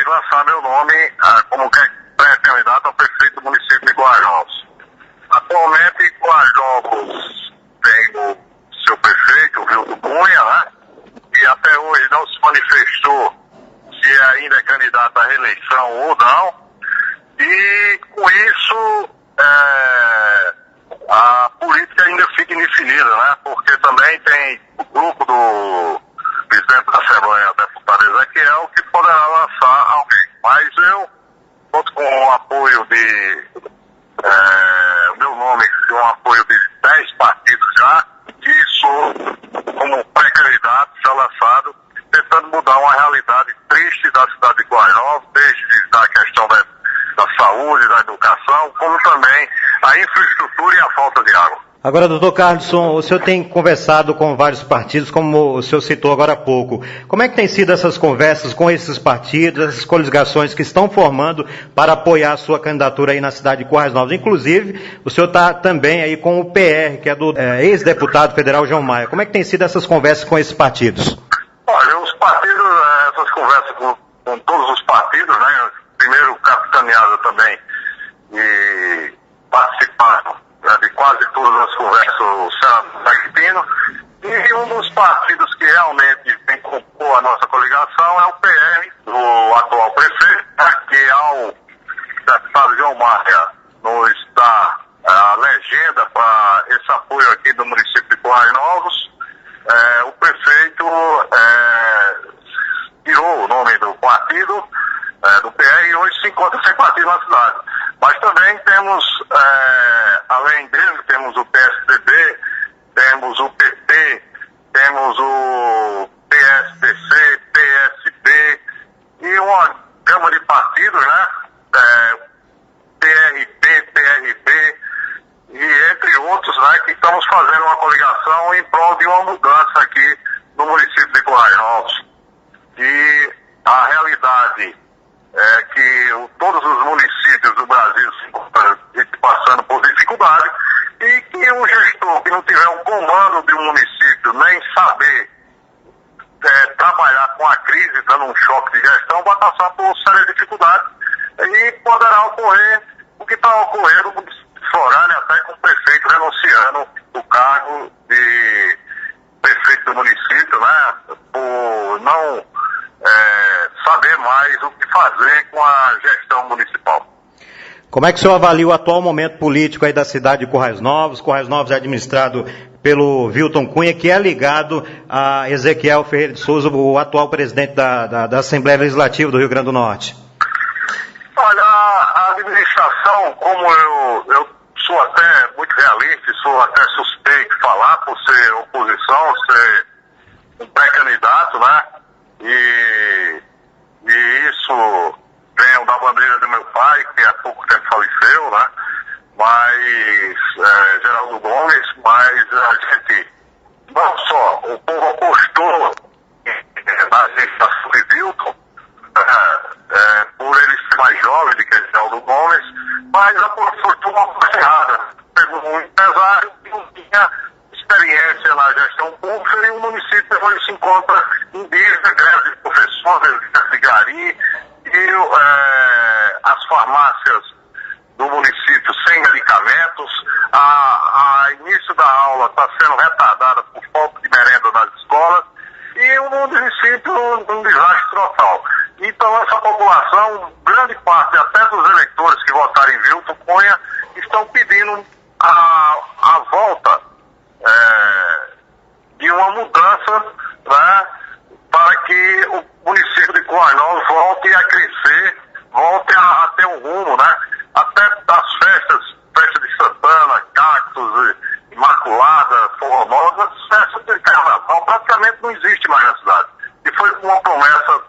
de lançar meu nome como pré-candidato a prefeito do município de Currais Novos. Atualmente, Currais Novos tem o seu prefeito, o Vilton Cunha, né? E até hoje não se manifestou se ainda é candidato à reeleição ou não. E com isso, a política ainda fica indefinida, né? Porque também tem o grupo do presidente da Assembleia, deputado Ezequiel, que poderá lançar alguém. Mas eu, conto com o apoio o meu nome, com o apoio de 10 partidos já, e sou como pré-candidato já lançado, tentando mudar uma realidade triste da cidade de Currais Novos, desde a questão da saúde, da educação, como também a infraestrutura e a falta de água. Agora, doutor Carlson, o senhor tem conversado com vários partidos, como o senhor citou agora há pouco. Como é que tem sido essas conversas com esses partidos, essas coligações que estão formando para apoiar a sua candidatura aí na cidade de Currais Novos? Inclusive, o senhor está também aí com o PR, que é do ex-deputado federal João Maia. Como é que tem sido essas conversas com esses partidos? Olha, os partidos, essas conversas com todos os partidos, né? Primeiro capitaneado também e participaram de quase todas as conversas o senador Agpino, e um dos partidos que realmente vem compor a nossa coligação é o PR, do atual prefeito, que ao deputado João Maia nos dá a legenda para esse apoio aqui do município de Currais Novos. O prefeito tirou o nome do partido, do PR, e hoje se encontra sem partido na cidade. Mas também temos, além dele, temos o PSDB, temos o PT, temos o PSDC, PSB e uma gama de partidos, né? PRP, PRB e entre outros, né? Que estamos fazendo uma coligação em prol de uma mudança aqui no município de Currais Novos. E a realidade é que todos os municípios do Brasil se encontram passando por dificuldade, e que um gestor que não tiver um comando de um município, nem saber trabalhar com a crise, dando um choque de gestão, vai passar por sérias dificuldades, e poderá ocorrer o que está ocorrendo no município de Florânia, até com o prefeito renunciando o cargo de prefeito do município, né, por não saber mais o que fazer com a gestão municipal. Como é que o senhor avalia o atual momento político aí da cidade de Currais Novos? Currais Novos é administrado pelo Vilton Cunha, que é ligado a Ezequiel Ferreira de Souza, o atual presidente da Assembleia Legislativa do Rio Grande do Norte. Olha, a administração, como eu sou até muito realista, sou até suspeito de falar por ser oposição, ser um pré-candidato, né? E isso vem da bandeira do meu pai, que há pouco tempo faleceu, né? Mas, Geraldo Gomes, mas a gente, não só, o povo apostou na administração de Vilton, por ele ser mais jovem do que Geraldo Gomes, mas apostou uma coisa errada. Pegou um empresário que não tinha experiência na gestão pública, e o município hoje se encontra em dias de greve de professores, de gari, e as farmácias do município sem medicamentos, a início da aula está sendo retardada por falta de merenda nas escolas, e o município um desastre total. Então essa população, grande parte até dos eleitores que votaram em Vilton Cunha, estão pedindo a volta de uma mudança, né, para que o município de Currais Novos volte a crescer, volte a ter um rumo, né? Até das festa de Santana, Cactos, Imaculada, Formosa, festas de carnaval praticamente não existe mais na cidade. E foi uma promessa,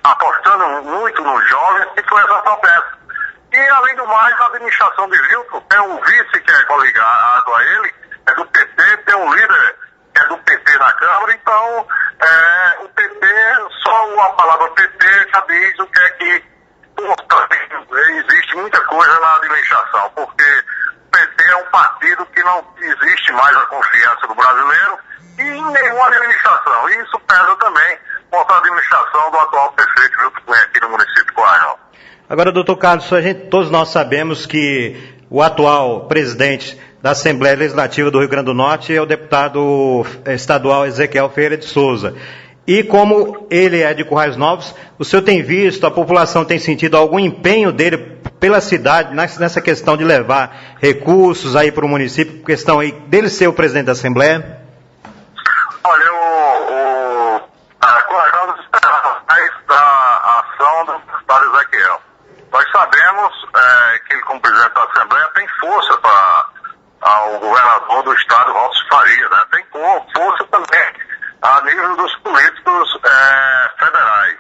apostando muito nos jovens, e foi essa promessa. E além do mais, a administração de Vilton tem um vice que é coligado a ele, é do PT, tem um líder que é do PT na Câmara, então o PT, só a palavra PT já diz o que é que existe muita coisa na administração, porque o PT é um partido que não existe mais a confiança do brasileiro e em nenhuma administração, e isso pesa também contra a administração do atual prefeito Vilton Cunha aqui no município de Currais. Agora, doutor Carlos, todos nós sabemos que o atual presidente da Assembleia Legislativa do Rio Grande do Norte é o deputado estadual Ezequiel Ferreira de Souza. E como ele é de Currais Novos, o senhor tem visto, a população tem sentido algum empenho dele pela cidade nessa questão de levar recursos aí para o município, questão aí dele ser o presidente da Assembleia? Olha, Currais Novos espera mais da ação do deputado Ezequiel. Nós sabemos que ele, como presidente da Assembleia, tem força para o governador do estado, Robson Faria, né? Tem força também a nível dos políticos federais.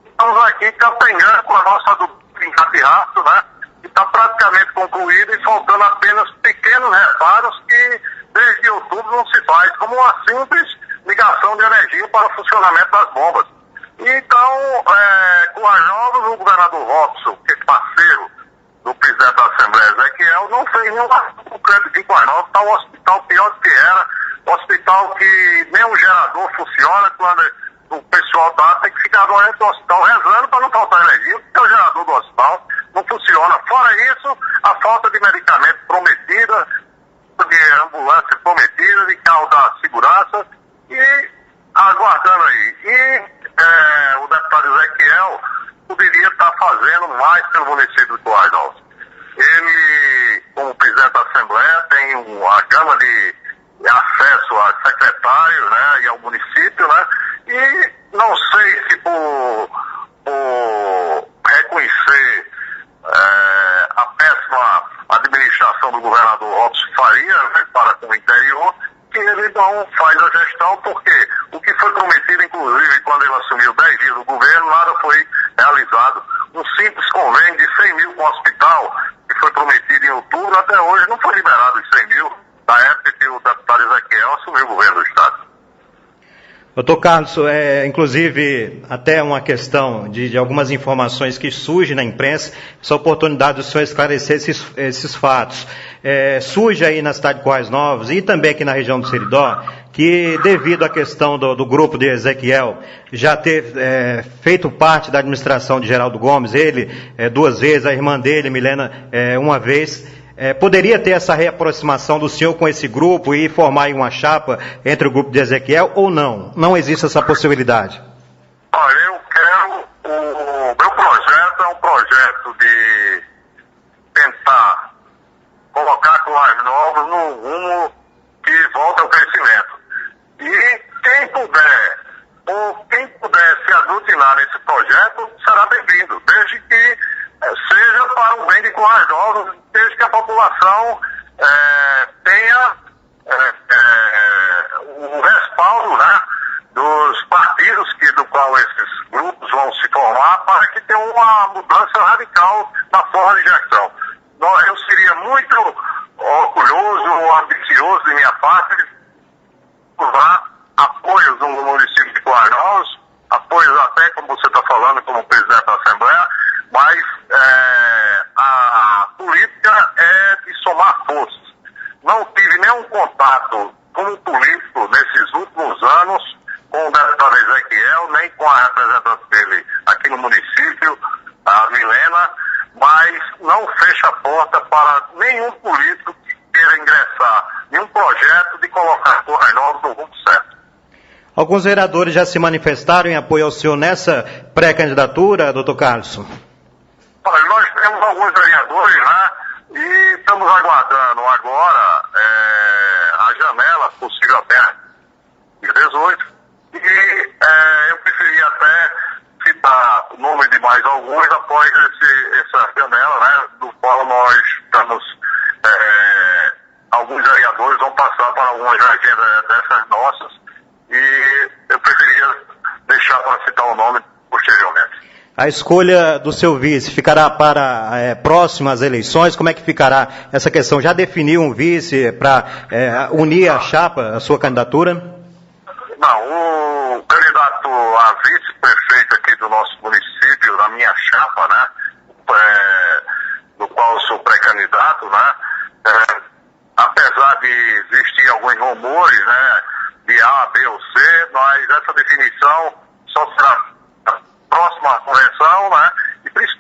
Estamos aqui capengando com a nossa dupla em Capirraço, né? Que está praticamente concluída e faltando apenas pequenos reparos que desde outubro não se faz, como uma simples ligação de energia para o funcionamento das bombas. Então, Currais Novos, o governador Robson, que é parceiro do presidente da Assembleia, Ezequiel, não fez nenhum concreto aqui em Currais Novos. Está um hospital pior do que era, um hospital que nem o gerador funciona, quando o pessoal tem que ficar doente do hospital rezando para não faltar energia, porque o gerador do hospital não funciona. Fora isso, a falta de medicamento prometida, de ambulância prometida, de carro da segurança, e aguardando aí. E o deputado Ezequiel poderia estar fazendo mais pelo município de Currais Novos. Ele, como presidente da Assembleia, tem uma gama de acesso a secretário, né, e ao município, né, e não sei se por reconhecer a péssima administração do governador Robson Faria, né, para com o interior, que ele não faz a gestão, porque o que foi prometido, inclusive, quando ele assumiu 10 dias do governo, nada foi realizado. Um simples convênio de 100 mil com o hospital, que foi prometido em outubro, até hoje não foi liberado os 100 mil, na época que o deputado Ezequiel assumiu o governo do estado. Doutor Carlos, inclusive até uma questão de algumas informações que surgem na imprensa, essa oportunidade do senhor esclarecer esses fatos. Surge aí na cidade de Currais Novos e também aqui na região do Seridó, que devido à questão do grupo de Ezequiel já ter feito parte da administração de Geraldo Gomes, ele 2 vezes, a irmã dele, Milena, 1 vez, poderia ter essa reaproximação do senhor com esse grupo e formar aí uma chapa entre o grupo de Ezequiel ou não? Não existe essa possibilidade? Olha, eu quero... O meu projeto é um projeto de tentar colocar Currais Novos no rumo que volta ao crescimento. E quem puder se aglutinar nesse projeto será bem-vindo, desde que seja para o bem de Currais Novos, desde que a população tenha o respaldo, né, dos partidos do qual esses grupos vão se formar, para que tenha uma mudança radical na forma de gestão. Eu seria muito orgulhoso, ambicioso de minha parte de dar apoios no município de Currais Novos, apoios até, como você está falando, como presidente da Assembleia, mas a política é de somar forças. Não tive nenhum contato como político nesses últimos anos com o deputado Ezequiel, nem com a representante dele aqui no município, a Milena, mas não fecha a porta para nenhum político que queira ingressar em um projeto de colocar Currais Novos no rumo certo. Alguns vereadores já se manifestaram em apoio ao senhor nessa pré-candidatura, doutor Carlos? Olha, nós temos alguns vereadores, né, e estamos aguardando agora a janela possível até dia 18, e eu preferia até citar o nome de mais alguns após essa janela, né, do qual nós estamos, alguns vereadores vão passar para algumas agendas dessas nossas, e eu preferia deixar para citar o nome posteriormente. A escolha do seu vice ficará para próximas eleições? Como é que ficará essa questão? Já definiu um vice para unir a chapa, a sua candidatura? Não, o candidato a vice-prefeito aqui do nosso município, na minha chapa, né, do qual eu sou pré-candidato, né, apesar de existir alguns rumores, né, de A, B ou C, mas essa definição só será próxima à convenção, né? E principalmente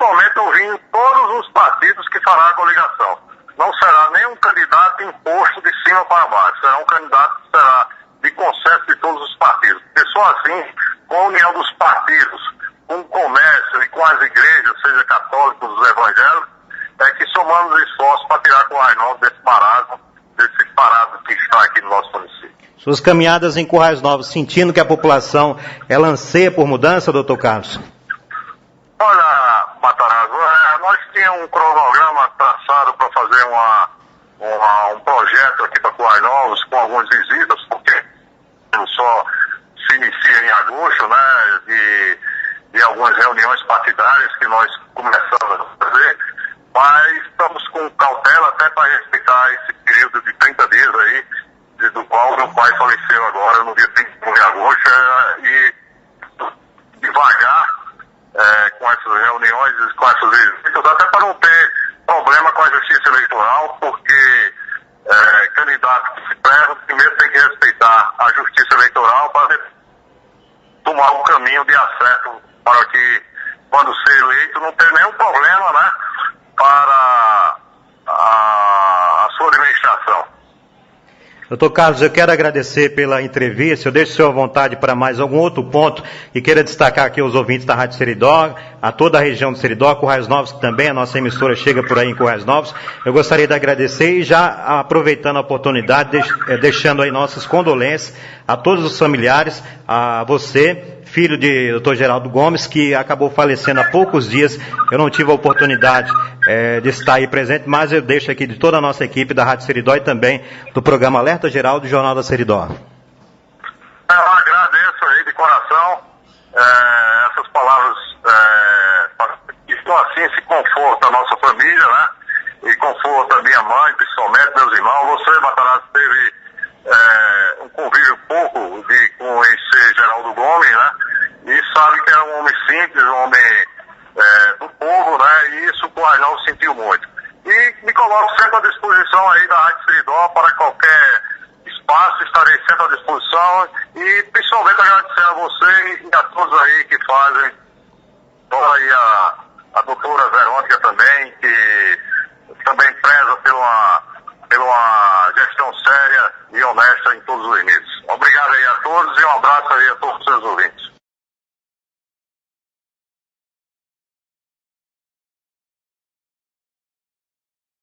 partidos que fará a coligação. Não será nenhum candidato imposto de cima para baixo, será um candidato que será de consenso de todos os partidos. Porque só assim, com a união dos partidos, com o comércio e com as igrejas, seja católicos ou evangélicos, é que somamos esforços para tirar Currais Novos desse parado que está aqui no nosso município. Suas caminhadas em Currais Novos, sentindo que a população ela anseia por mudança, doutor Carlos? Olha, Matarazzo, nós tínhamos um cronograma traçado para fazer um projeto aqui para Currais Novos, com algumas visitas, porque só se inicia em agosto, né, de algumas reuniões partidárias que nós começamos a fazer, mas estamos com cautela até para respeitar esse período de 30 dias aí, do qual meu pai faleceu agora no dia 31 de agosto, e devagar com essas reuniões, com essas visitas, até para não ter problema com a justiça eleitoral, porque candidato que se preza, primeiro tem que respeitar a justiça eleitoral para tomar um caminho de acerto para que, quando ser eleito, não tenha nenhum problema, né, para a sua administração. Doutor Carlos, eu quero agradecer pela entrevista. Eu deixo o senhor à vontade para mais algum outro ponto e queira destacar aqui aos ouvintes da Rádio Seridó, a toda a região de Seridó, Currais Novos, que também a nossa emissora chega por aí em Currais Novos. Eu gostaria de agradecer e já aproveitando a oportunidade, deixando aí nossas condolências a todos os familiares, a você, filho de Dr. Geraldo Gomes, que acabou falecendo há poucos dias. Eu não tive a oportunidade de estar aí presente, mas eu deixo aqui de toda a nossa equipe da Rádio Seridó e também do programa Alerta Geral do Jornal da Seridó. Eu agradeço aí de coração essas palavras, que assim se conforta a nossa família, né? E conforta a minha mãe, principalmente, meus irmãos. Você, Matarazzo, teve um convívio pouco com esse Geraldo Gomes, né? E sabe que era um homem simples, um homem do povo, né? E isso o Currais Novos sentiu muito. E me coloco sempre à disposição aí da Rádio Seridó para qualquer espaço, estarei sempre à disposição e principalmente agradecendo a você e a todos aí que fazem, aí a doutora Verônica